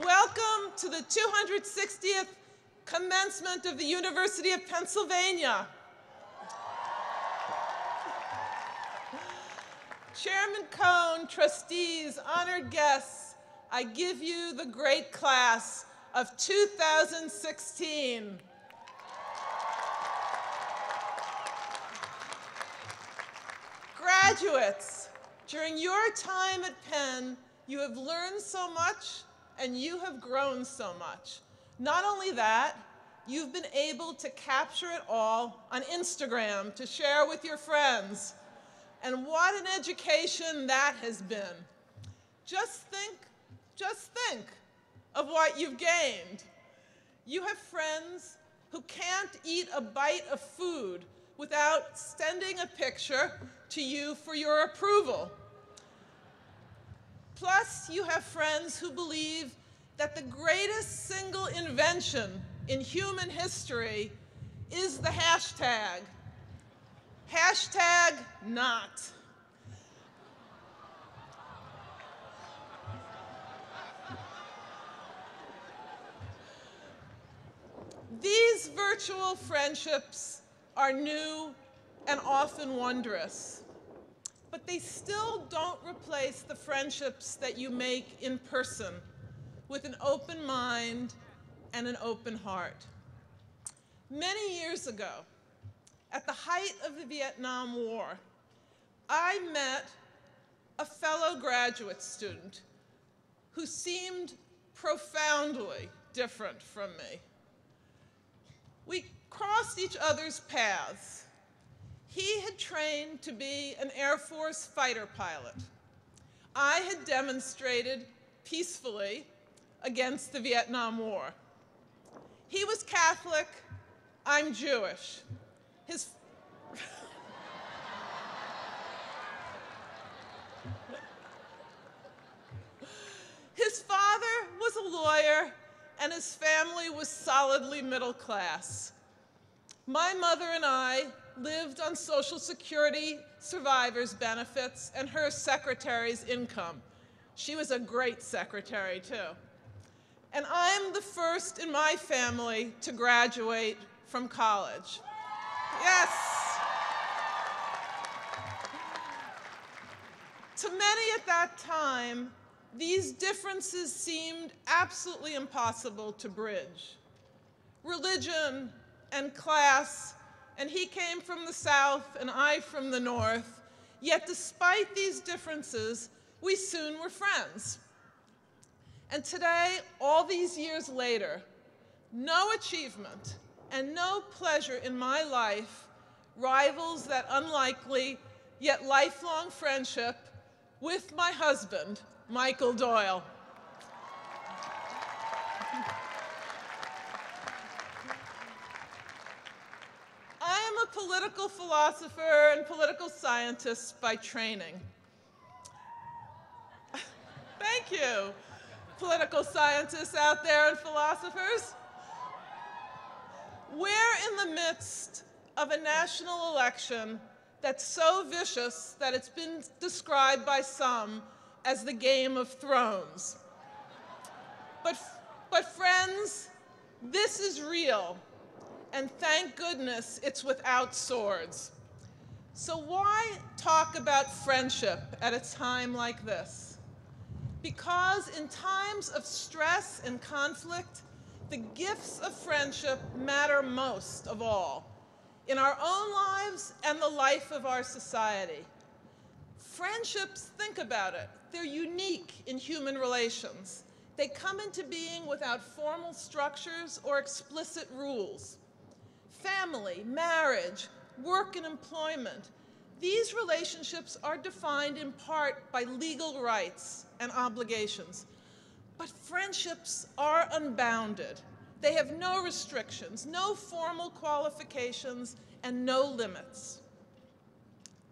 Welcome to the 260th Commencement of the University of Pennsylvania. Chairman Cohn, trustees, honored guests, I give you the great class of 2016. Graduates, during your time at Penn, you have learned so much and you have grown so much. Not only that, you've been able to capture it all on Instagram to share with your friends. And what an education that has been. Just think of what you've gained. You have friends who can't eat a bite of food without sending a picture to you for your approval. Plus, you have friends who believe that the greatest single invention in human history is the hashtag. Hashtag not. These virtual friendships are new and often wondrous, but they still don't replace the friendships that you make in person with an open mind and an open heart. Many years ago, at the height of the Vietnam War, I met a fellow graduate student who seemed profoundly different from me. We crossed each other's paths. He had trained to be an Air Force fighter pilot. I had demonstrated peacefully against the Vietnam War. He was Catholic, I'm Jewish. His father was a lawyer, and his family was solidly middle class. My mother and I lived on Social Security survivors' benefits and her secretary's income. She was a great secretary, too. And I'm the first in my family to graduate from college. Yes. To many at that time, these differences seemed absolutely impossible to bridge. Religion and class, and he came from the South and I from the North, yet despite these differences, we soon were friends. And today, all these years later, no achievement and no pleasure in my life rivals that unlikely yet lifelong friendship with my husband, Michael Doyle. I am a political philosopher and political scientist by training. Thank you, political scientists out there and philosophers. We're in the midst of a national election that's so vicious that it's been described by some as the Game of Thrones. But friends, this is real, and thank goodness it's without swords. So why talk about friendship at a time like this? Because in times of stress and conflict, the gifts of friendship matter most of all, in our own lives and the life of our society. Friendships, think about it, they're unique in human relations. They come into being without formal structures or explicit rules. Family, marriage, work and employment, these relationships are defined in part by legal rights and obligations. But friendships are unbounded. They have no restrictions, no formal qualifications, and no limits.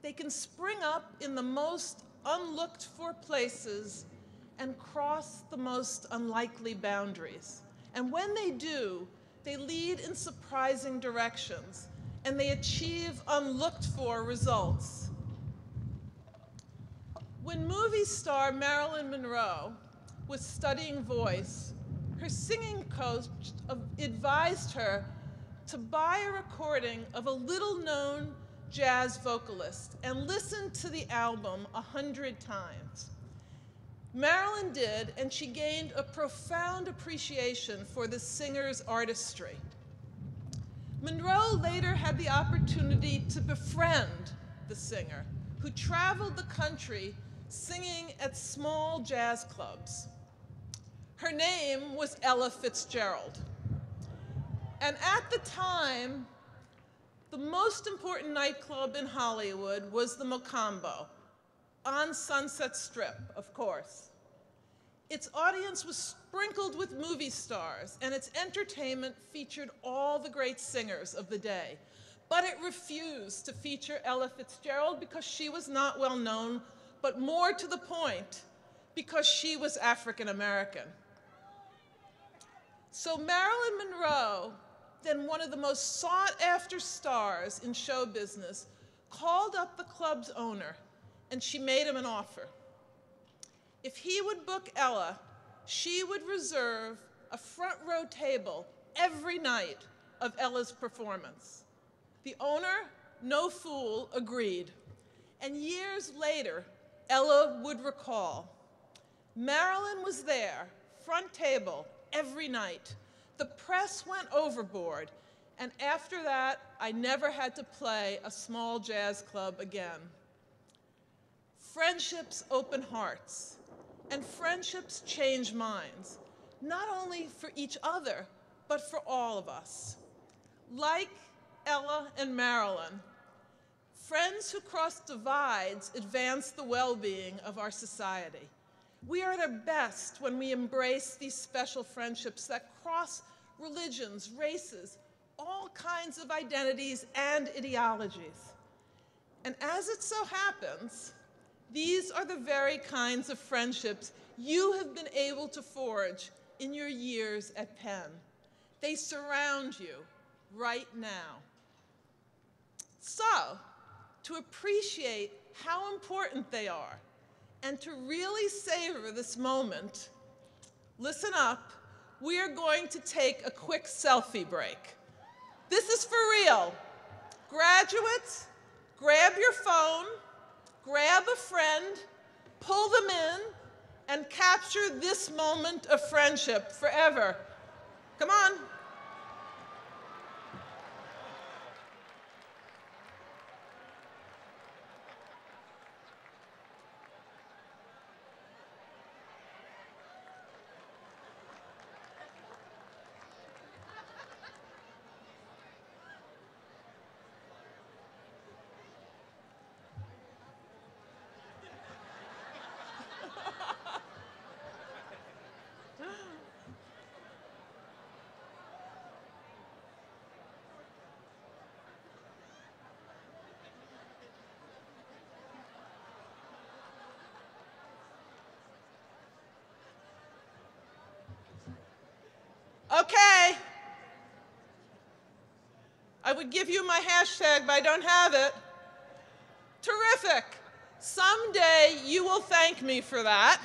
They can spring up in the most unlooked for places and cross the most unlikely boundaries. And when they do, they lead in surprising directions, and they achieve unlooked for results. When movie star Marilyn Monroe was studying voice her singing coach advised her to buy a recording of a little-known jazz vocalist and listen to the album 100 times. Marilyn did, and she gained a profound appreciation for the singer's artistry. Monroe later had the opportunity to befriend the singer, who traveled the country singing at small jazz clubs. Her name was Ella Fitzgerald. And at the time, the most important nightclub in Hollywood was the Mocambo, on Sunset Strip, of course. Its audience was sprinkled with movie stars, and its entertainment featured all the great singers of the day. But it refused to feature Ella Fitzgerald because she was not well known, but more to the point, because she was African American. So Marilyn Monroe, then one of the most sought-after stars in show business, called up the club's owner, and she made him an offer. If he would book Ella, she would reserve a front row table every night of Ella's performance. The owner, no fool, agreed. And years later, Ella would recall, Marilyn was there, front table, every night. The press went overboard, and after that, I never had to play a small jazz club again. Friendships open hearts, and friendships change minds, not only for each other, but for all of us. Like Ella and Marilyn, friends who cross divides advance the well-being of our society. We are at our best when we embrace these special friendships that cross religions, races, all kinds of identities and ideologies. And as it so happens, these are the very kinds of friendships you have been able to forge in your years at Penn. They surround you right now. So, to appreciate how important they are and to really savor this moment, listen up, we are going to take a quick selfie break. This is for real. Graduates, grab your phone, grab a friend, pull them in, and capture this moment of friendship forever. Come on. Okay. I would give you my hashtag, but I don't have it. Terrific. Someday you will thank me for that.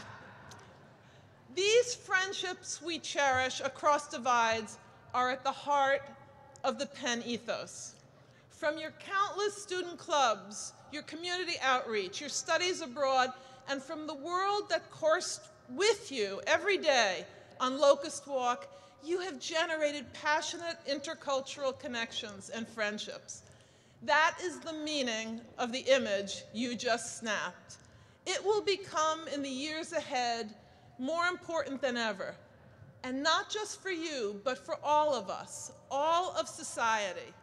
These friendships we cherish across divides are at the heart of the Penn ethos. From your countless student clubs, your community outreach, your studies abroad, and from the world that coursed with you every day on Locust Walk, you have generated passionate intercultural connections and friendships. That is the meaning of the image you just snapped. It will become, in the years ahead, more important than ever. And not just for you, but for all of us, all of society.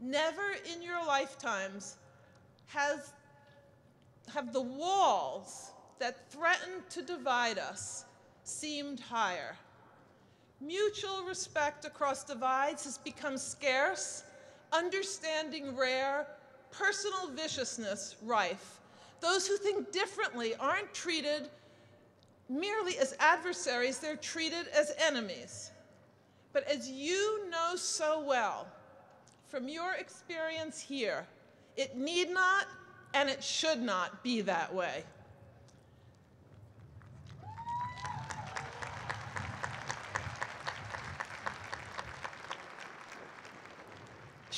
Never in your lifetimes have the walls that threaten to divide us seemed higher. Mutual respect across divides has become scarce, understanding rare, personal viciousness rife. Those who think differently aren't treated merely as adversaries, they're treated as enemies. But as you know so well, from your experience here, it need not and it should not be that way.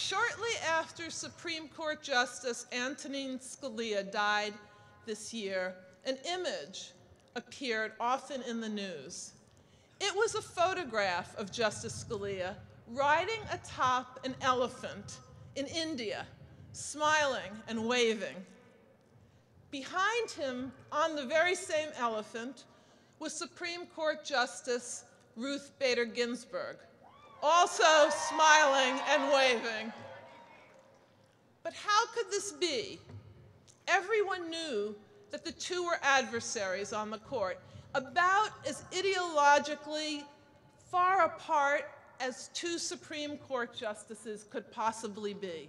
Shortly after Supreme Court Justice Antonin Scalia died this year, an image appeared often in the news. It was a photograph of Justice Scalia riding atop an elephant in India, smiling and waving. Behind him, on the very same elephant, was Supreme Court Justice Ruth Bader Ginsburg, also smiling and waving. But how could this be? Everyone knew that the two were adversaries on the court, about as ideologically far apart as two Supreme Court justices could possibly be.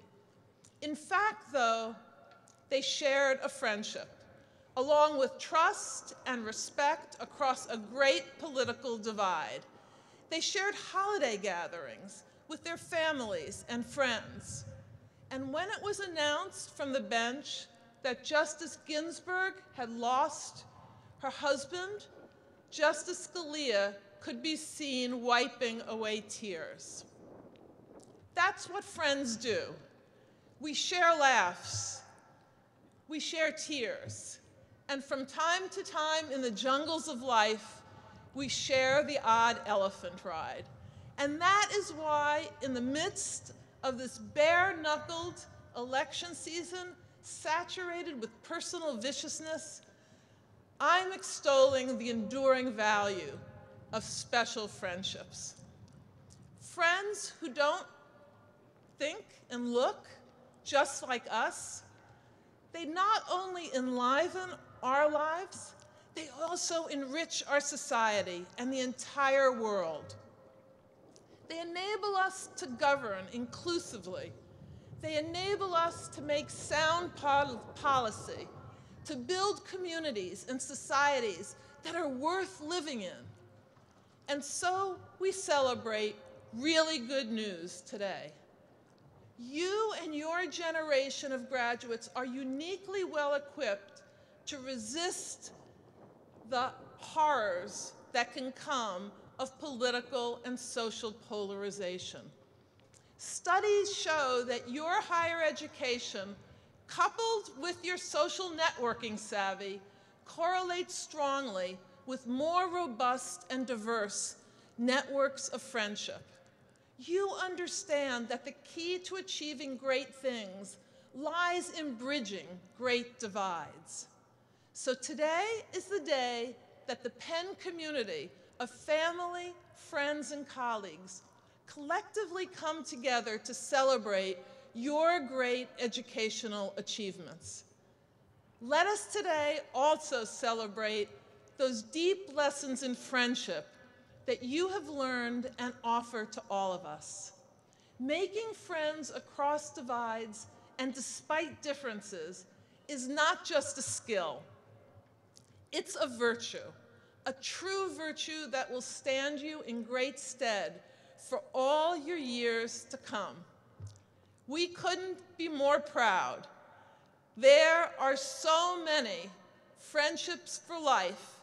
In fact, though, they shared a friendship, along with trust and respect across a great political divide. They shared holiday gatherings with their families and friends. And when it was announced from the bench that Justice Ginsburg had lost her husband, Justice Scalia could be seen wiping away tears. That's what friends do. We share laughs, we share tears, and from time to time in the jungles of life, we share the odd elephant ride. And that is why, in the midst of this bare-knuckled election season, saturated with personal viciousness, I'm extolling the enduring value of special friendships. Friends who don't think and look just like us, they not only enliven our lives, they also enrich our society and the entire world. They enable us to govern inclusively. They enable us to make sound policy, to build communities and societies that are worth living in. And so we celebrate really good news today. You and your generation of graduates are uniquely well equipped to resist the horrors that can come of political and social polarization. Studies show that your higher education, coupled with your social networking savvy, correlates strongly with more robust and diverse networks of friendship. You understand that the key to achieving great things lies in bridging great divides. So today is the day that the Penn community of family, friends, and colleagues collectively come together to celebrate your great educational achievements. Let us today also celebrate those deep lessons in friendship that you have learned and offer to all of us. Making friends across divides and despite differences is not just a skill. It's a virtue, a true virtue that will stand you in great stead for all your years to come. We couldn't be more proud. There are so many friendships for life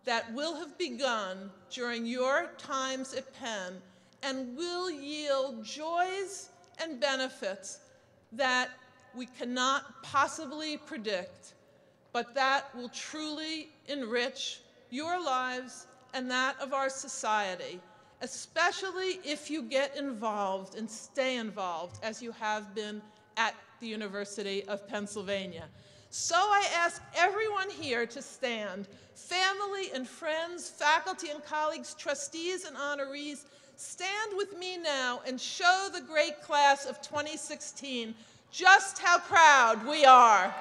that will have begun during your times at Penn and will yield joys and benefits that we cannot possibly predict, but that will truly enrich your lives and that of our society, especially if you get involved and stay involved as you have been at the University of Pennsylvania. So I ask everyone here to stand, family and friends, faculty and colleagues, trustees and honorees, stand with me now and show the great class of 2016 just how proud we are.